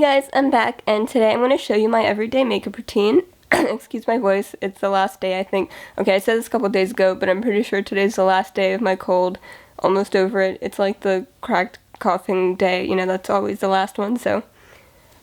Hey guys, I'm back, and today I'm going to show you my everyday makeup routine. Excuse my voice, it's the last day, I think. Okay, I said this a couple days ago, but I'm pretty sure today's the last day of my cold. Almost over it. It's like the cracked coughing day, you know, that's always the last one, so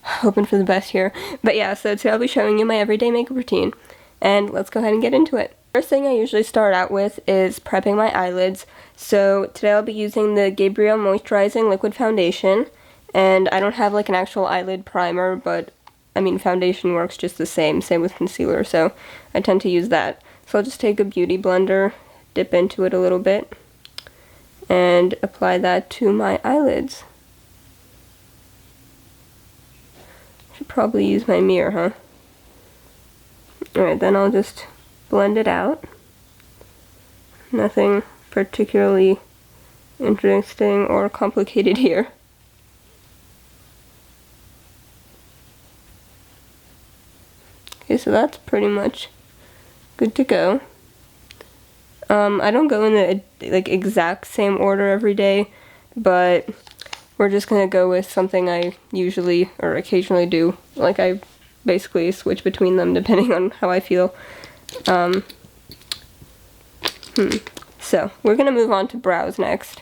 hoping for the best here. But yeah, so today I'll be showing you my everyday makeup routine, and let's go ahead and get into it. First thing I usually start out with is prepping my eyelids. So today I'll be using the Gabrielle Moisturizing Liquid Foundation. And I don't have like an actual eyelid primer, but I mean foundation works just the same with concealer, so I tend to use that. So I'll just take a beauty blender, dip into it a little bit, and apply that to my eyelids. Should probably use my mirror, huh? Alright, then I'll just blend it out. Nothing particularly interesting or complicated here. Okay, so that's pretty much good to go. I don't go in the like exact same order every day, but we're just gonna go with something I usually or occasionally do. Like I basically switch between them depending on how I feel. So we're gonna move on to brows next.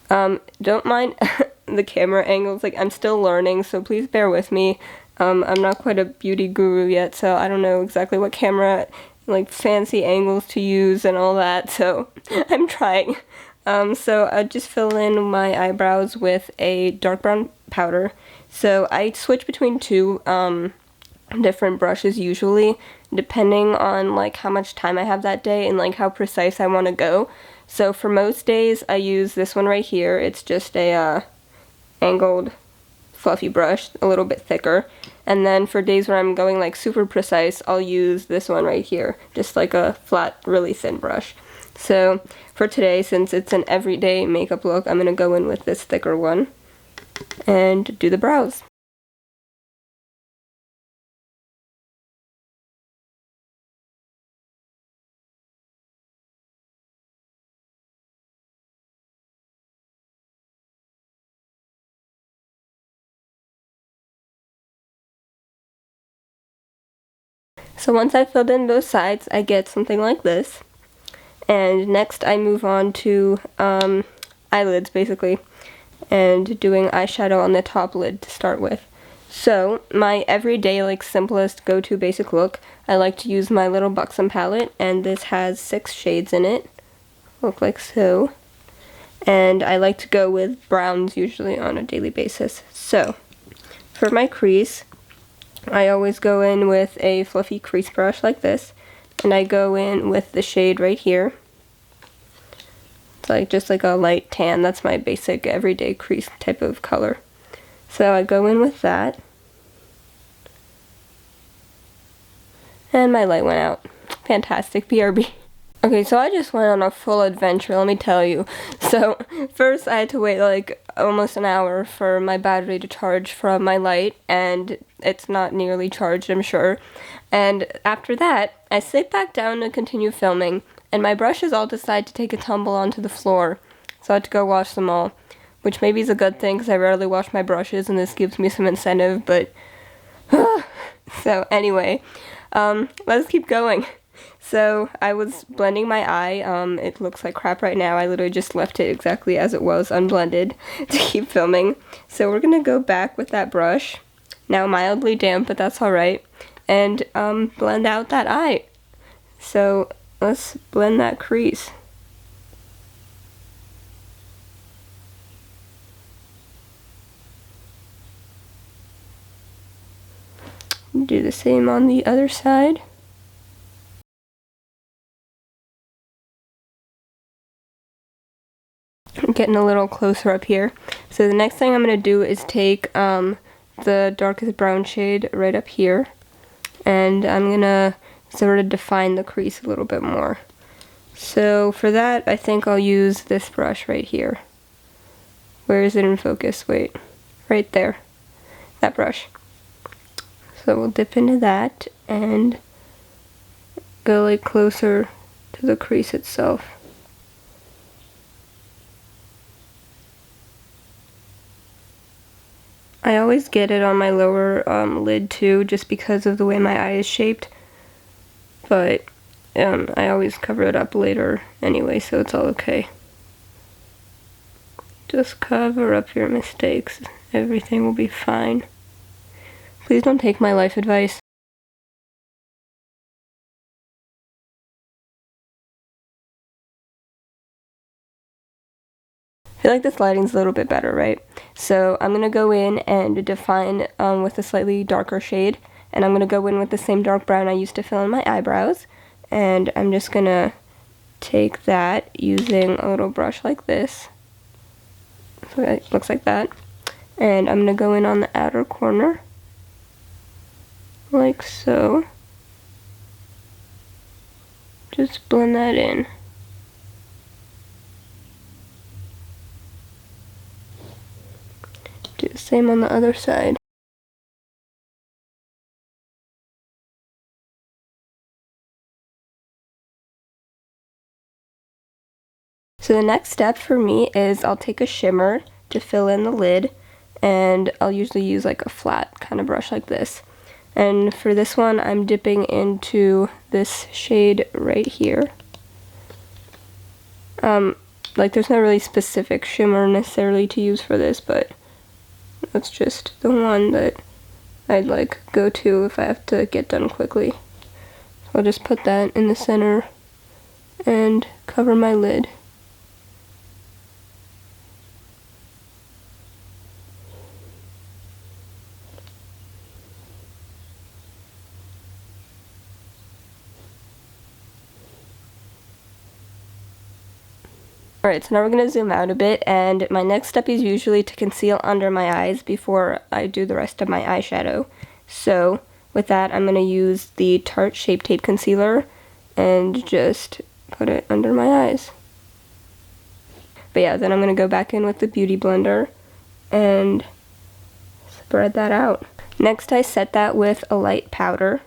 Don't mind the camera angles, like I'm still learning, so please bear with me. I'm not quite a beauty guru yet, so I don't know exactly what camera, like fancy angles to use and all that, so I'm trying. So I just fill in my eyebrows with a dark brown powder. So I switch between two different brushes usually, depending on like how much time I have that day and like how precise I want to go. So for most days I use this one right here. It's just a angled fluffy brush, a little bit thicker. And then for days where I'm going like super precise, I'll use this one right here, just like a flat, really thin brush. So for today, since it's an everyday makeup look, I'm gonna go in with this thicker one and do the brows. So once I've filled in both sides, I get something like this. And next I move on to eyelids, basically, and doing eyeshadow on the top lid to start with. So my everyday, like, simplest go-to basic look, I like to use my little Buxom palette, and this has 6 shades in it. Look like so. And I like to go with browns usually on a daily basis. So for my crease, I always go in with a fluffy crease brush like this, and I go in with the shade right here. It's like just like a light tan. That's my basic everyday crease type of color. So I go in with that. And my light went out. Fantastic, BRB. Okay, so I just went on a full adventure, let me tell you. So first I had to wait like almost an hour for my battery to charge from my light, and it's not nearly charged, I'm sure. And after that, I sit back down to continue filming, and my brushes all decide to take a tumble onto the floor. So I had to go wash them all, which maybe is a good thing because I rarely wash my brushes, and this gives me some incentive, but so anyway, let's keep going. So I was blending my eye. It looks like crap right now. I literally just left it exactly as it was, unblended, to keep filming. So we're gonna go back with that brush, now mildly damp, but that's alright, and blend out that eye. So let's blend that crease. Do the same on the other side. I'm getting a little closer up here. So the next thing I'm going to do is take the darkest brown shade right up here, and I'm going to sort of define the crease a little bit more. So for that, I think I'll use this brush right here. Where is it in focus? Wait, right there. That brush. So we'll dip into that and go like closer to the crease itself. I always get it on my lower lid too, just because of the way my eye is shaped. But I always cover it up later anyway, so it's all okay. Just cover up your mistakes. Everything will be fine. Please don't take my life advice. I feel like this lighting's a little bit better, right? So I'm going to go in and define with a slightly darker shade. And I'm going to go in with the same dark brown I used to fill in my eyebrows. And I'm just going to take that using a little brush like this. So it looks like that. And I'm going to go in on the outer corner. Like so. Just blend that in. Do the same on the other side. So the next step for me is I'll take a shimmer to fill in the lid, and I'll usually use like a flat kind of brush like this. And for this one, I'm dipping into this shade right here. Like there's no really specific shimmer necessarily to use for this, but that's just the one that I'd like go to if I have to get done quickly. So I'll just put that in the center and cover my lid. Alright, so now we're going to zoom out a bit, and my next step is usually to conceal under my eyes before I do the rest of my eyeshadow. So with that, I'm going to use the Tarte Shape Tape Concealer and just put it under my eyes. But yeah, then I'm going to go back in with the Beauty Blender and spread that out. Next, I set that with a light powder.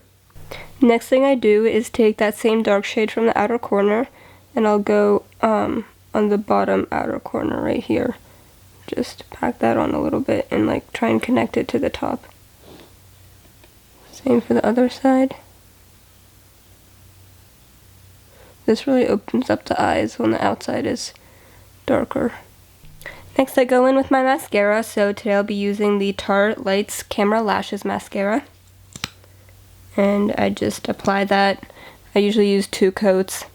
Next thing I do is take that same dark shade from the outer corner, and I'll go on the bottom outer corner right here. Just pack that on a little bit and like try and connect it to the top. Same for the other side. This really opens up the eyes when the outside is darker. Next I go in with my mascara, so today I'll be using the Tarte Lights Camera Lashes Mascara. And I just apply that. I usually use 2 coats.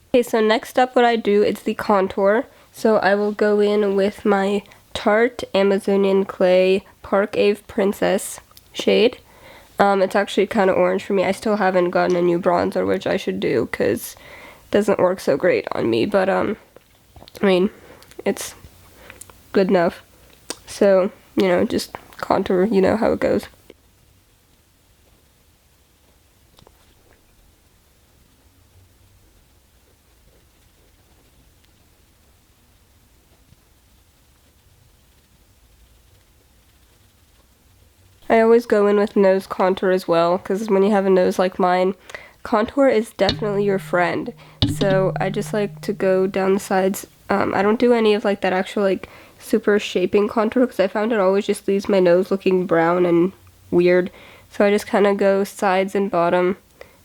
Okay, so next up what I do is the contour. So I will go in with my Tarte Amazonian Clay Park Ave Princess shade. It's actually kind of orange for me. I still haven't gotten a new bronzer, which I should do because it doesn't work so great on me. But, I mean, it's good enough. So, you know, just contour, you know how it goes. I always go in with nose contour as well, because when you have a nose like mine, contour is definitely your friend. So I just like to go down the sides. I don't do any of like that actual like super shaping contour, because I found it always just leaves my nose looking brown and weird. So I just kind of go sides and bottom,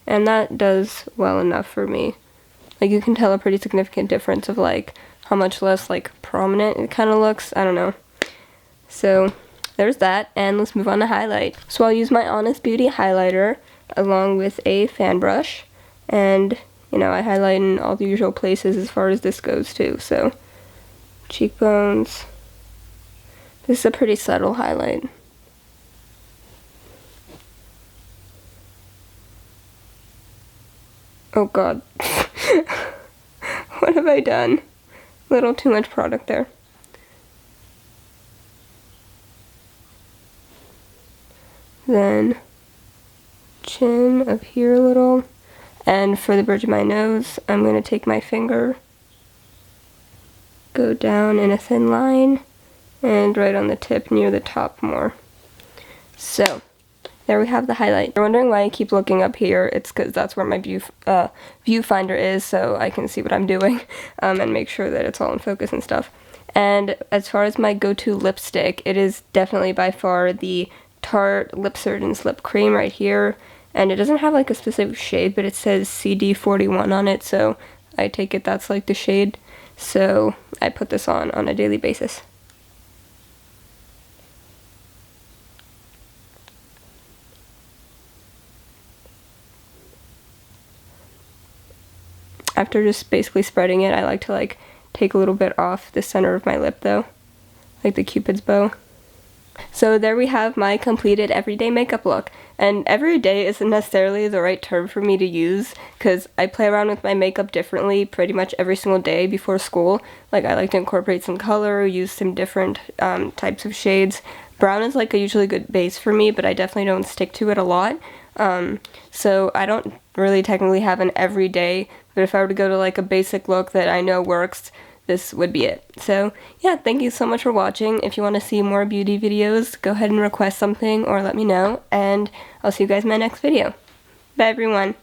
and that does well enough for me. Like you can tell a pretty significant difference of like how much less like prominent it kind of looks. I don't know. So there's that, and let's move on to highlight. So I'll use my Honest Beauty highlighter along with a fan brush, and you know, I highlight in all the usual places as far as this goes too. So cheekbones. This is a pretty subtle highlight. Oh god. What have I done? A little too much product there. Then chin up here a little, and for the bridge of my nose I'm going to take my finger, go down in a thin line, and right on the tip near the top more. So there we have the highlight. If you're wondering why I keep looking up here, it's because that's where my viewfinder is, so I can see what I'm doing and make sure that it's all in focus and stuff. And as far as my go-to lipstick, it is definitely by far the Tarte Lip Surgeon's Lip Cream right here. And it doesn't have like a specific shade, but it says CD41 on it, so I take it that's like the shade. So I put this on a daily basis. After just basically spreading it, I like to like take a little bit off the center of my lip though, like the Cupid's bow. So there we have my completed everyday makeup look. And every day isn't necessarily the right term for me to use, because I play around with my makeup differently pretty much every single day before school. Like, I like to incorporate some color, use some different types of shades. Brown is like a usually good base for me, but I definitely don't stick to it a lot. So I don't really technically have an everyday, but if I were to go to like a basic look that I know works, this would be it. So yeah, thank you so much for watching. If you want to see more beauty videos, go ahead and request something or let me know, and I'll see you guys in my next video. Bye everyone.